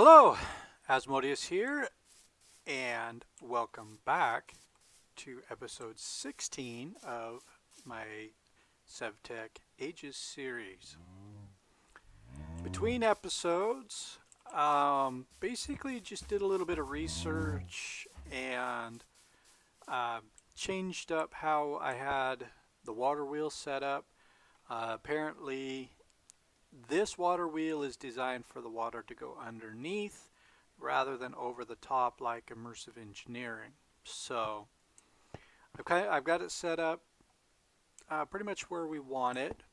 Hello, Asmodeus here, and welcome back to episode 16 of my SevTech Ages series. Between episodes, basically just did a little bit of research and changed up how I had the water wheel set up. Apparently, this water wheel is designed for the water to go underneath rather than over the top like immersive engineering. So I've got it set up pretty much where we want it.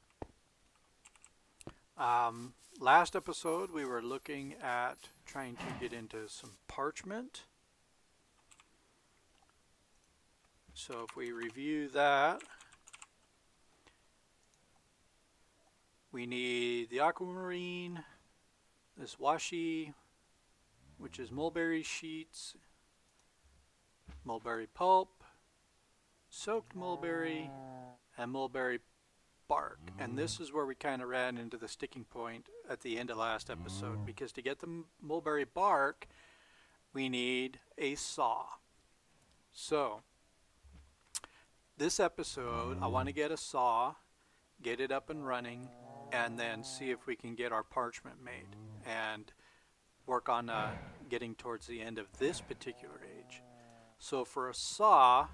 Last episode we were looking at trying to get into some parchment. So if we review that, we need the aquamarine, this washi, which is mulberry sheets, mulberry pulp, soaked mulberry, and mulberry bark. And this is where we kind of ran into the sticking point at the end of last episode, because to get the mulberry bark, we need a saw. So this episode, I want to get a saw, get it up and running, and then see if we can get our parchment made and work on getting towards the end of this particular age. So for a saw,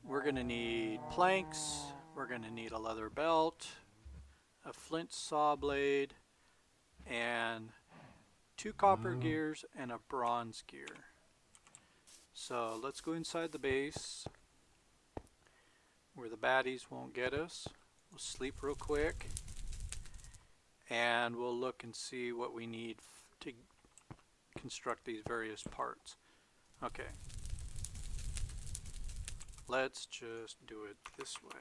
we're going to need planks, we're going to need a leather belt, a flint saw blade, and 2 copper gears and a bronze gear. So let's go inside the base where the baddies won't get us. We'll sleep real quick and we'll look and see what we need to construct these various parts. Okay, let's just do it this way.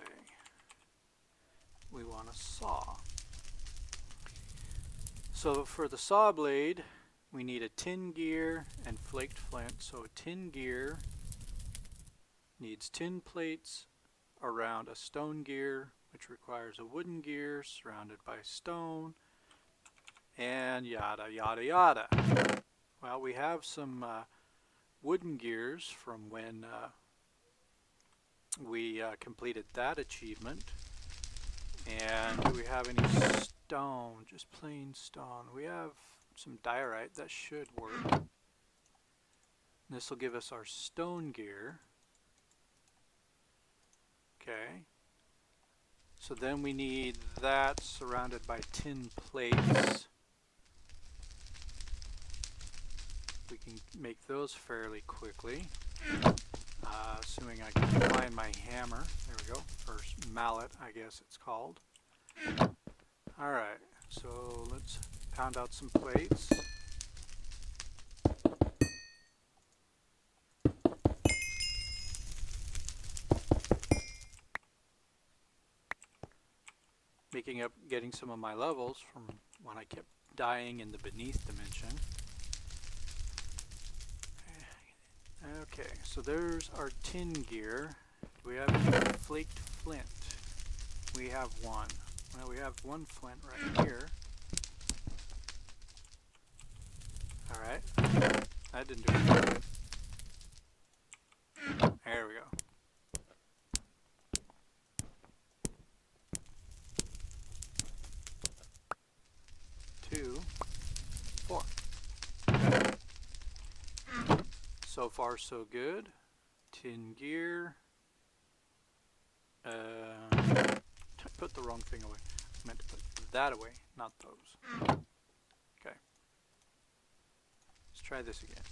We want a saw. So for the saw blade, we need a tin gear and flaked flint. So a tin gear needs tin plates around a stone gear, which requires a wooden gear surrounded by stone, and yada yada yada. Well, we have some wooden gears from when we completed that achievement. And do we have any stone? Just plain stone. We have some diorite. That should work. This will give us our stone gear. Okay. So then we need that surrounded by tin plates. We can make those fairly quickly. Assuming I can find my hammer. There we go. Or mallet, I guess it's called. Alright, so let's pound out some plates. Getting some of my levels from when I kept dying in the beneath dimension. Okay, so there's our tin gear. Do we have any flaked flint? We have one. Well, we have one flint right here. Alright, that didn't do anything good. There we go. 2, 4. Okay. So far so good. Tin gear. I put the wrong thing away. I meant to put that away, not those. Okay. Let's try this again.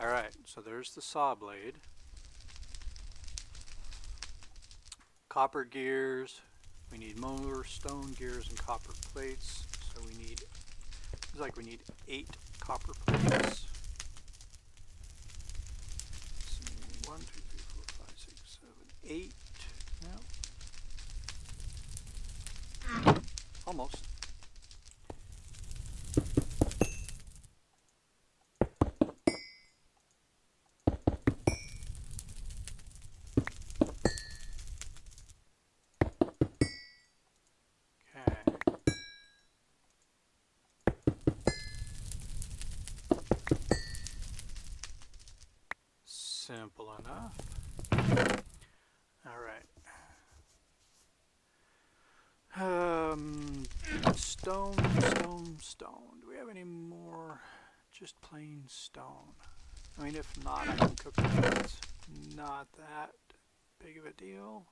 Alright, so there's the saw blade. Copper gears. We need more stone gears and copper plates. So we need, looks like we need 8 copper plates. 1, 2, 3, 4, 5, 6, 7, 8. No. Almost. Okay. simple enough. Alright. Stone. Do we have any more? Just plain stone. I mean, if not, I can cook that. It's not that big of a deal.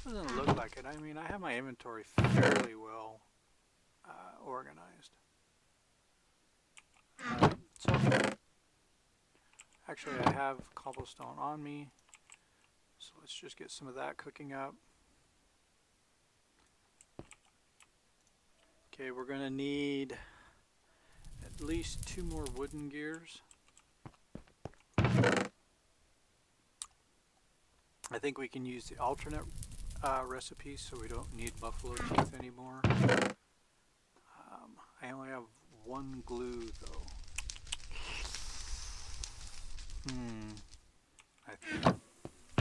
Doesn't look like it. I mean, I have my inventory fairly well organized. So, actually, I have cobblestone on me. So let's just get some of that cooking up. Okay, we're going to need at least 2 more wooden gears. I think we can use the alternate recipe so we don't need buffalo teeth anymore. I only have 1 glue though. I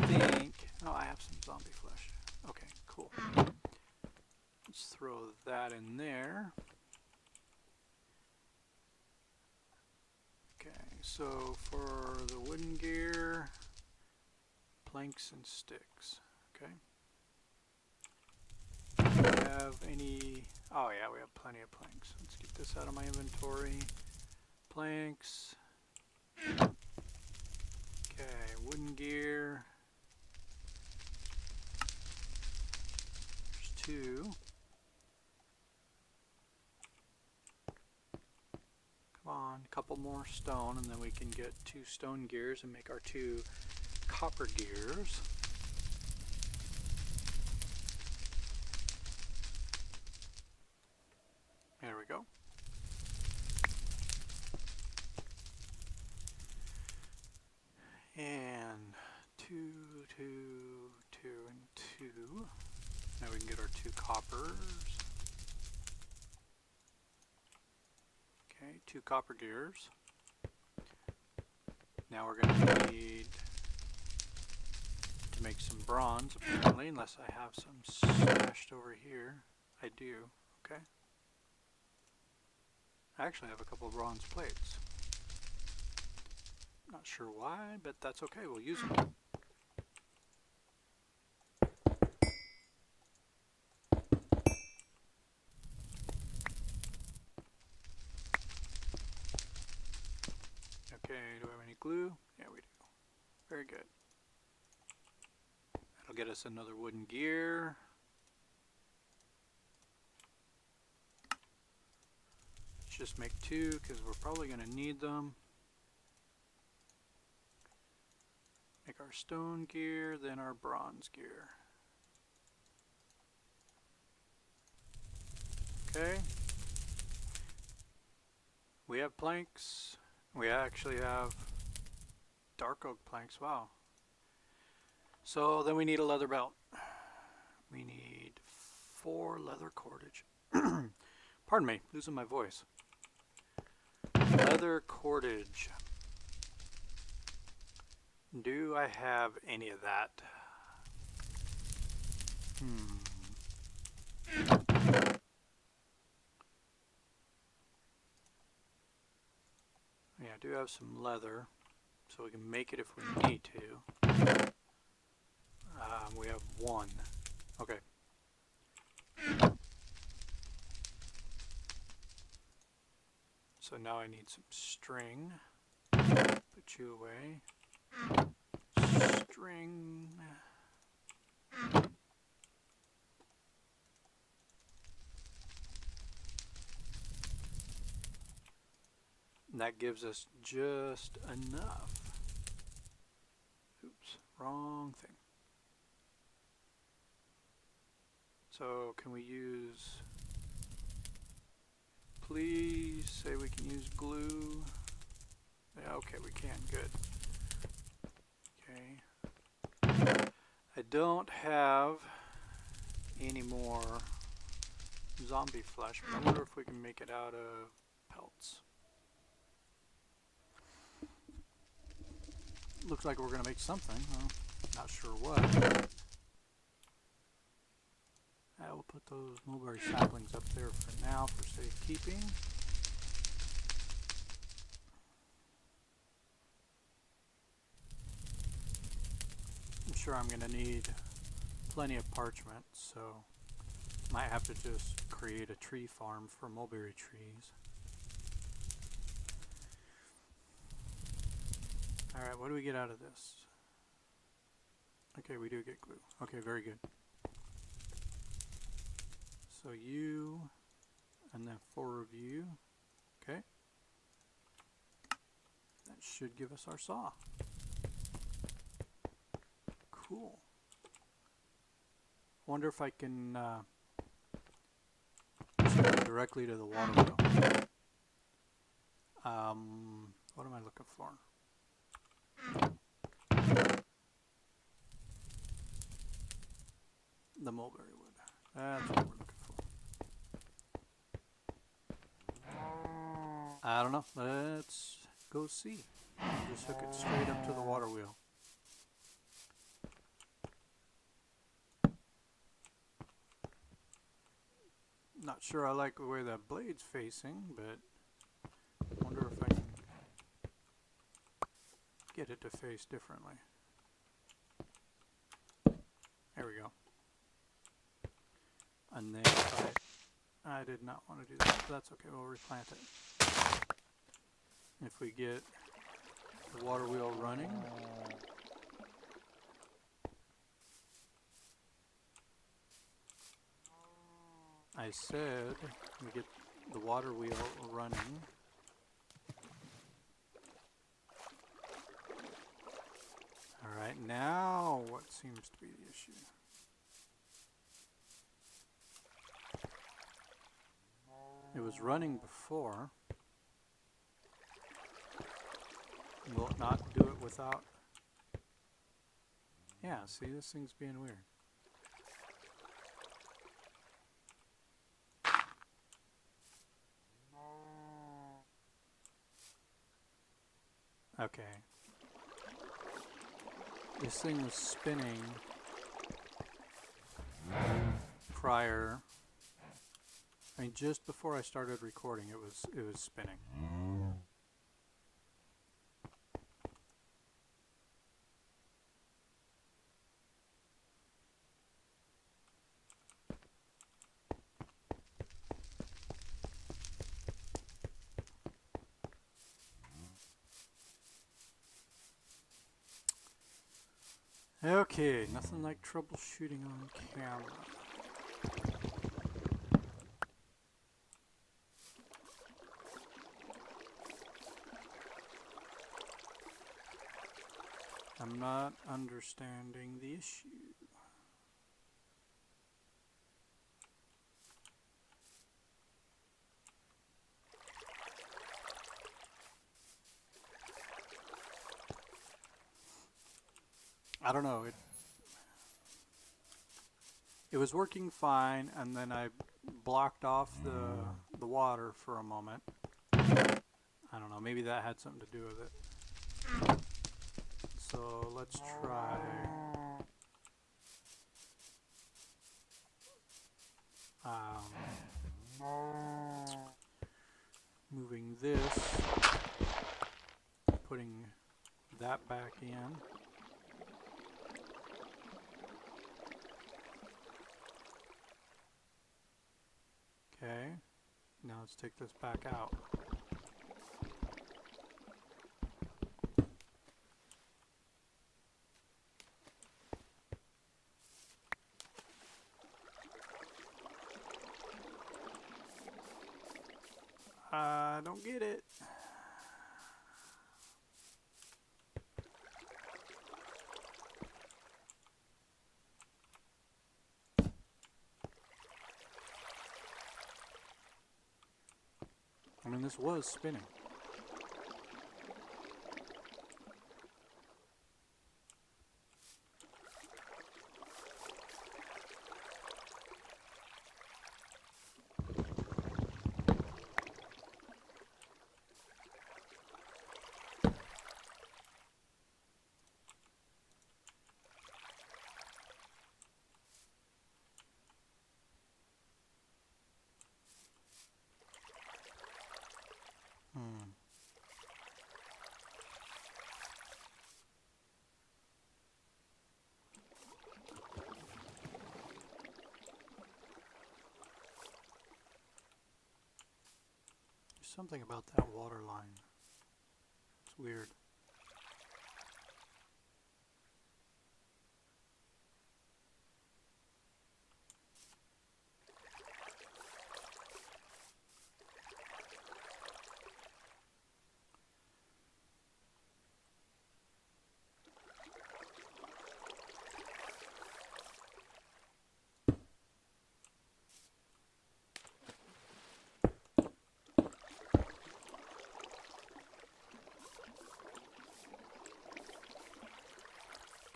think, oh, I have some zombie flesh. Okay, cool. Let's throw that in there. Okay, so for the wooden gear, planks and sticks. Okay. Do we have any? Oh yeah, we have plenty of planks. Let's get this out of my inventory. Planks. Okay, wooden gear. There's 2. Come on, a couple more stone, and then we can get 2 stone gears and make our 2 copper gears. There we go. And 2, 2, 2, and 2. Now we can get our 2 coppers. Okay, 2 copper gears. Now we're going to need to make some bronze, apparently, unless I have some stashed over here. I do. Okay. I actually have a couple of bronze plates. Not sure why, but that's okay. We'll use them. Okay, do I have any glue? Yeah, we do. Very good. That'll get us another wooden gear. Let's just make 2 because we're probably going to need them. Make our stone gear, then our bronze gear. Okay. We have planks. We actually have dark oak planks. Wow. So then we need a leather belt. We need 4 leather cordage. Pardon me, losing my voice. Leather cordage. Do I have any of that? Yeah, I do have some leather, so we can make it if we need to. We have 1. Okay. So now I need some string. Put you away. String. And that gives us just enough. Oops, wrong thing. So can we use, please say we can use glue. Yeah, okay, we can, good. Okay. I don't have any more zombie flesh, but I wonder if we can make it out of pelts. Looks like we're going to make something. Well, not sure what. I will put those mulberry saplings up there for now for safekeeping. sure I'm going to need plenty of parchment, so might have to just create a tree farm for mulberry trees. Alright, what do we get out of this? Okay, we do get glue. Okay, very good. So you, and then 4 of you. Okay. That should give us our saw. Cool. Wonder if I can go directly to the water wheel. What am I looking for? The mulberry wood. That's what we're looking for. I don't know. Let's go see. Just hook it straight up to the water wheel. Not sure I like the way that blade's facing, but I wonder if I can get it to face differently. There we go. And then if I did not want to do that, but that's okay, we'll replant it. If we get the water wheel running, I said we get the water wheel running. Alright, now what seems to be the issue? It was running before. Will it not do it without? Yeah, see, this thing's being weird. Okay. This thing was spinning prior. I mean, just before I started recording, it was spinning. Okay, nothing like troubleshooting on camera. I'm not understanding the issue. I don't know, it was working fine, and then I blocked off the water for a moment. I don't know, maybe that had something to do with it. So let's try moving this, putting that back in. Okay, now let's take this back out. I don't get it. I mean, this was spinning. something about that water line. It's weird.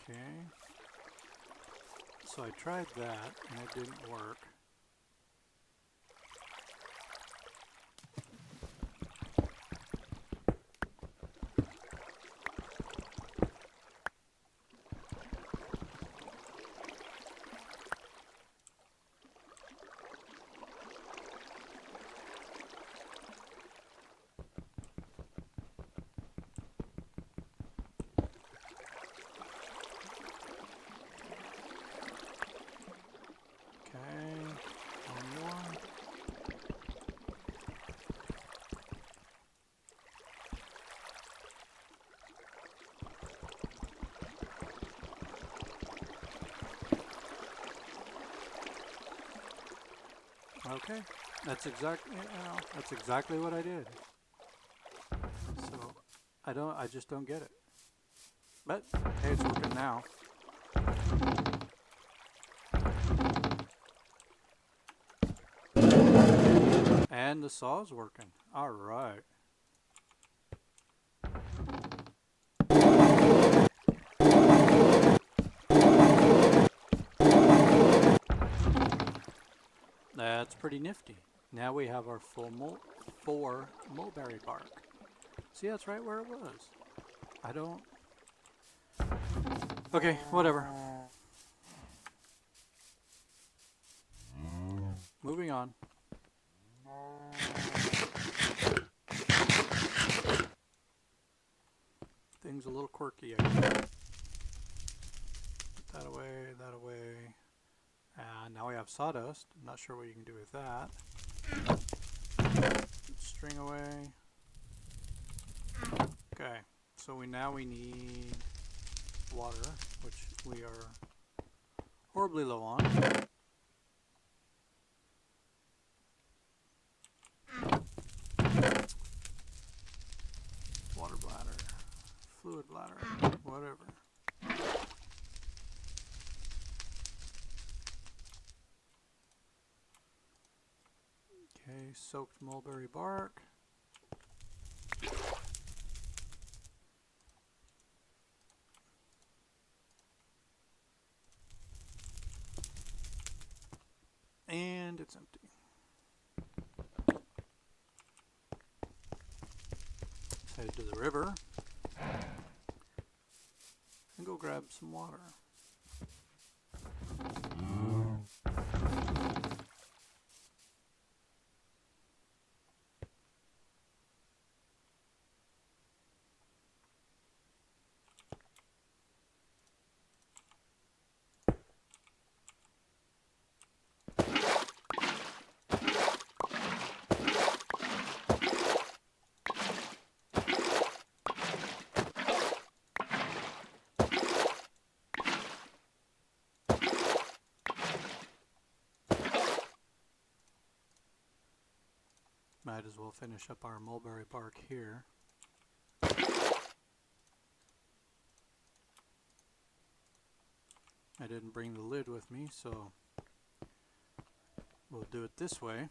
Okay, so I tried that and it didn't work. Okay, that's exactly what I did. So I just don't get it. But hey, it's working now. And the saw's working. All right. That's pretty nifty. Now we have our full 4 mulberry bark. See, that's right where it was. I don't... Okay, whatever. Moving on. Thing's a little quirky, I guess. Put that away, that away. And now we have sawdust. I'm not sure what you can do with that. String away. Okay, so now we need water, which we are horribly low on. Water bladder, fluid bladder, whatever. Okay, soaked mulberry bark. And it's empty. Let's head to the river and go grab some water. Might as well finish up our mulberry bark here. I didn't bring the lid with me, so we'll do it this way.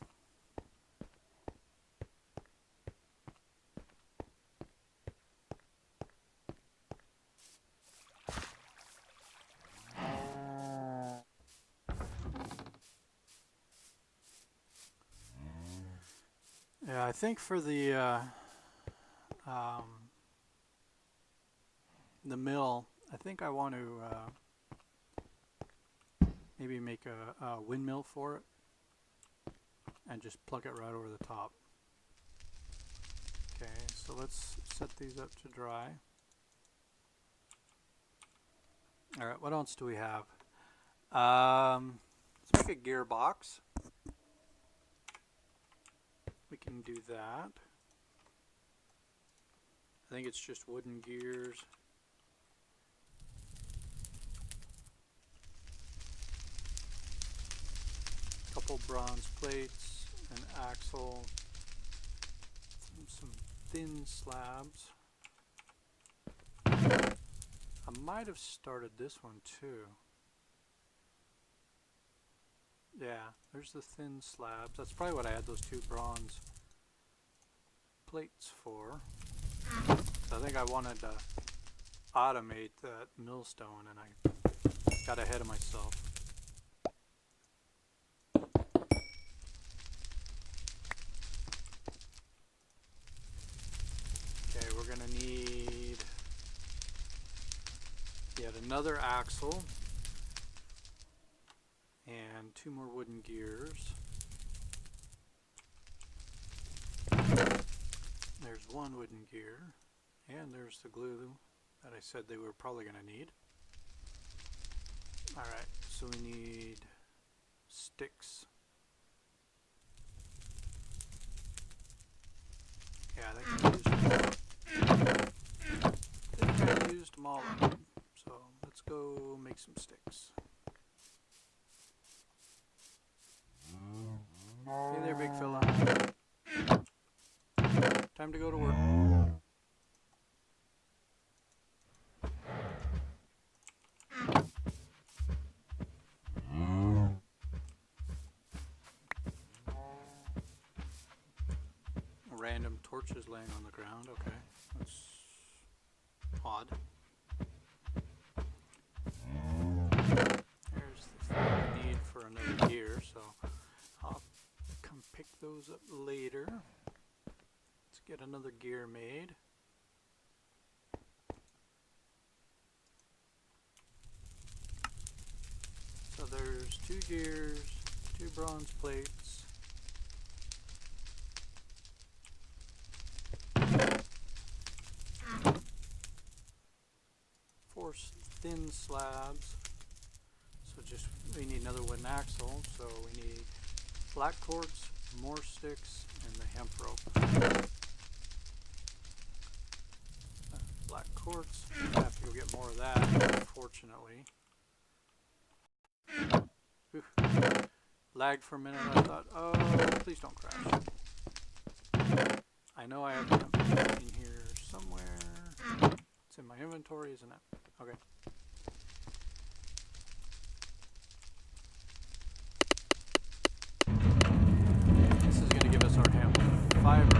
Yeah, I think for the mill, I think I want to maybe make a windmill for it and just plug it right over the top. Okay, so let's set these up to dry. Alright, what else do we have? Let's make a gearbox. We can do that. I think it's just wooden gears. Couple bronze plates, an axle, some thin slabs. I might have started this one too. Yeah, there's the thin slabs. That's probably what I had those 2 bronze plates for. So I think I wanted to automate that millstone and I got ahead of myself. Okay, we're gonna need yet another axle and 2 more wooden gears. There's 1 wooden gear, and there's the glue that I said they were probably going to need. Alright, so we need sticks. Yeah, I think I used them all up. So let's go make some sticks. Hey there, big fella. Time to go to work. Random torches laying on the ground. Okay, that's odd. There's the thing we need for another gear, so I'll come pick those up later. Let's get another gear made. So there's 2 gears, 2 bronze plates, 4 thin slabs. So just we need another wooden axle. So we need black quartz, more sticks, and the hemp rope. Black quartz. I have to go get more of that, unfortunately. Oof. Lagged for a minute. I thought, oh, please don't crash. I know I have hemp in here somewhere. It's in my inventory, isn't it? Okay. This is going to give us our hemp fibers.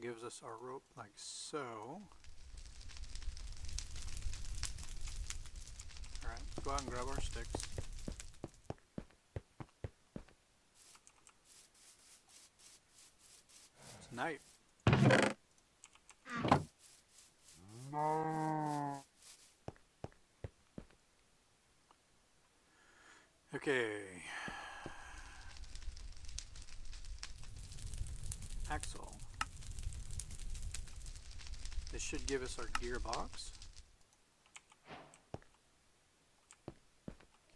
Gives us our rope like so. Alright, let's go out and grab our sticks. It's night. Okay. Axle. This should give us our gearbox.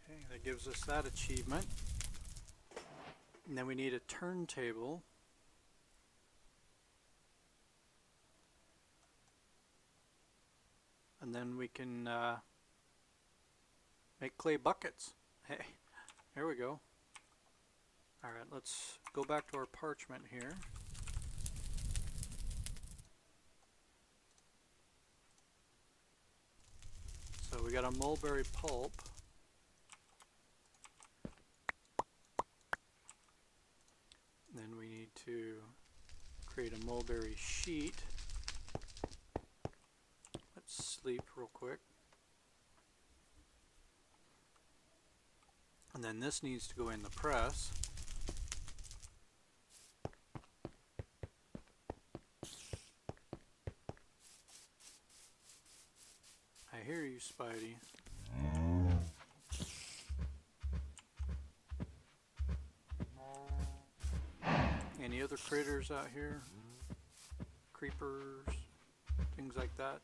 Okay, that gives us that achievement. And then we need a turntable. And then we can make clay buckets. Hey, there we go. Alright, let's go back to our parchment here. So we got a mulberry pulp. create a mulberry sheet. Let's sleep real quick. And then this needs to go in the press. I hear you, Spidey. Any other critters out here? Creepers, things like that?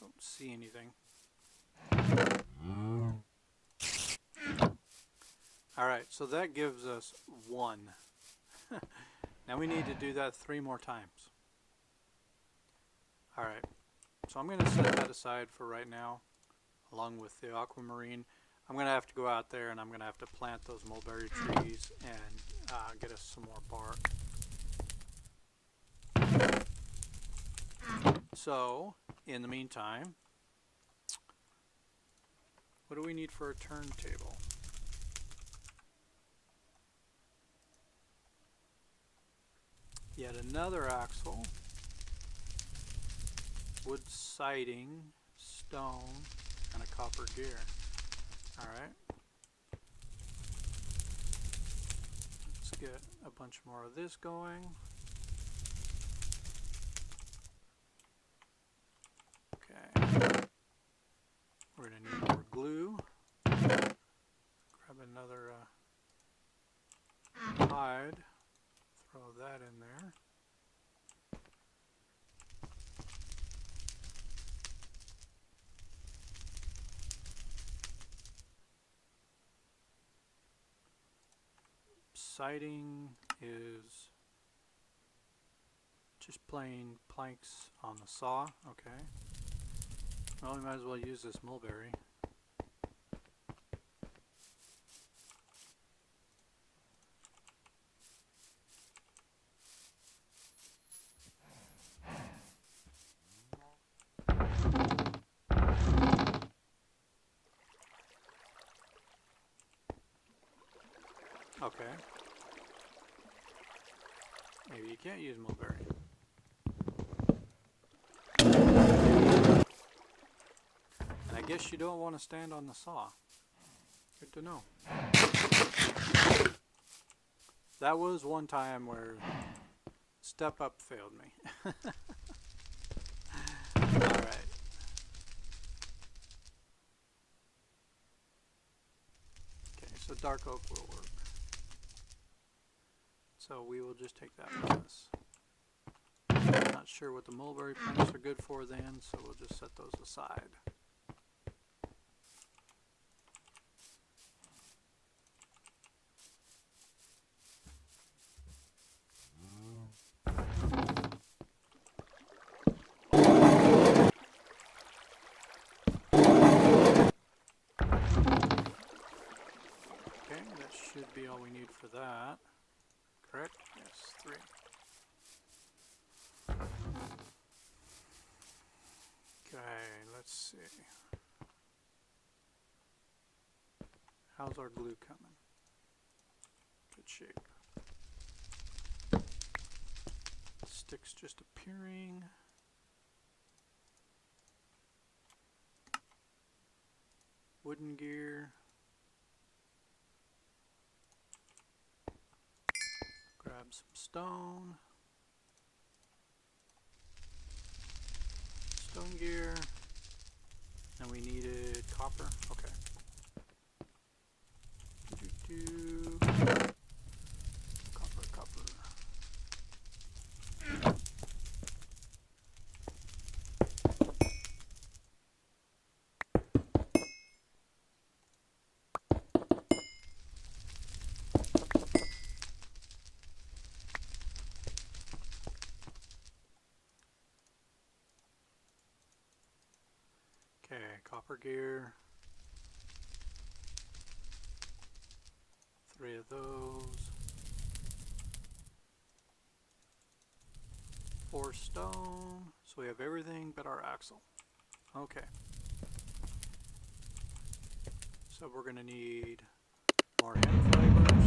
Don't see anything. Alright, so that gives us 1. Now we need to do that 3 more times. Alright, so I'm going to set that aside for right now, along with the aquamarine. I'm going to have to go out there and I'm going to have to plant those mulberry trees and get us some more bark. So, in the meantime, what do we need for a turntable? Yet another axle, wood siding, stone, and a copper gear. Alright. Let's get a bunch more of this going. Okay. We're going to need more glue. Grab another hide. Throw that in there. Siding is just plain planks on the saw. Okay. Well, we might as well use this mulberry. Okay. Maybe you can't use mulberry. And I guess you don't want to stand on the saw. Good to know. That was one time where Step Up failed me. Alright. Okay, so dark oak will work. So we will just take that with us. Not sure what the mulberry planks are good for then, so we'll just set those aside. Okay, that should be all we need for that. Correct? Yes, 3. Okay, let's see. How's our glue coming? Good shape. Sticks just appearing. Wooden gear. Grab some stone. Stone gear. And we needed copper. Okay. Copper, copper. Okay, copper gear. 3 of those. 4 stone. So we have everything but our axle. Okay. So we're going to need more hemp fibers.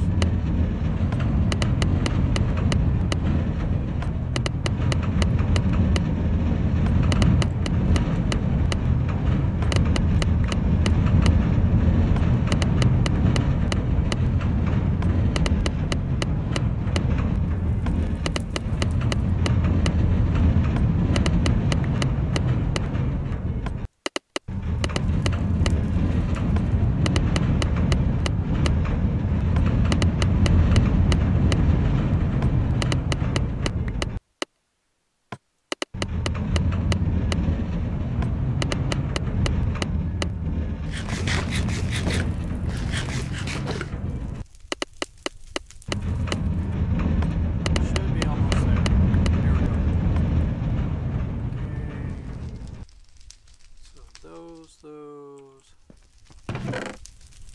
those.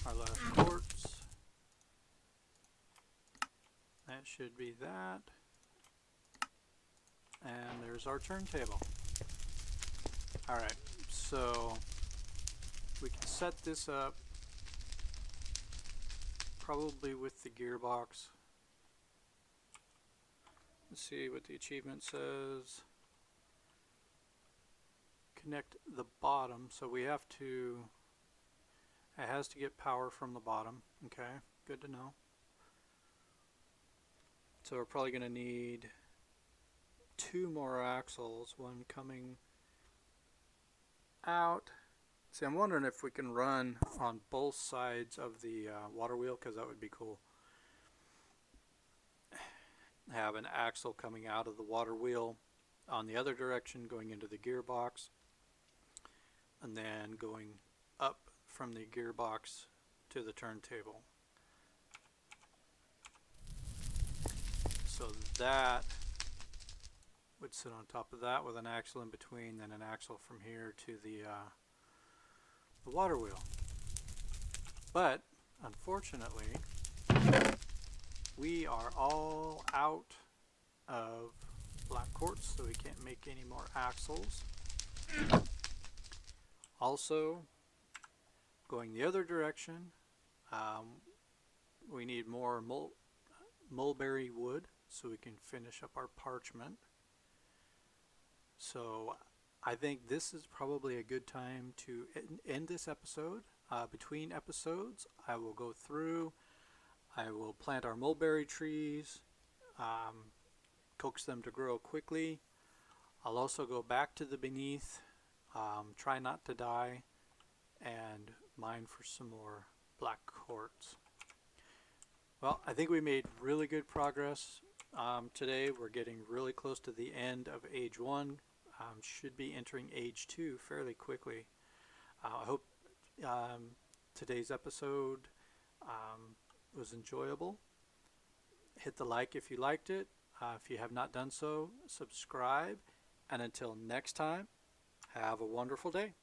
Our last quartz. That should be that. And there's our turntable. Alright, so we can set this up probably with the gearbox. Let's see what the achievement says. Connect the bottom, so we have to, it has to get power from the bottom. Okay, good to know. So we're probably going to need 2 more axles, one coming out. See, I'm wondering if we can run on both sides of the water wheel, because that would be cool. Have an axle coming out of the water wheel on the other direction going into the gearbox, and then going up from the gearbox to the turntable. So that would sit on top of that with an axle in between, then an axle from here to the water wheel. But unfortunately, we are all out of black quartz, so we can't make any more axles. Also, going the other direction, we need more mulberry wood so we can finish up our parchment. So I think this is probably a good time to end this episode. Between episodes, I will go through, I will plant our mulberry trees, coax them to grow quickly. I'll also go back to the beneath, try not to die, and mine for some more black quartz. Well, I think we made really good progress today. We're getting really close to the end of age 1. Should be entering age 2 fairly quickly. I hope today's episode was enjoyable. Hit the like if you liked it. If you have not done so, subscribe. And until next time, have a wonderful day.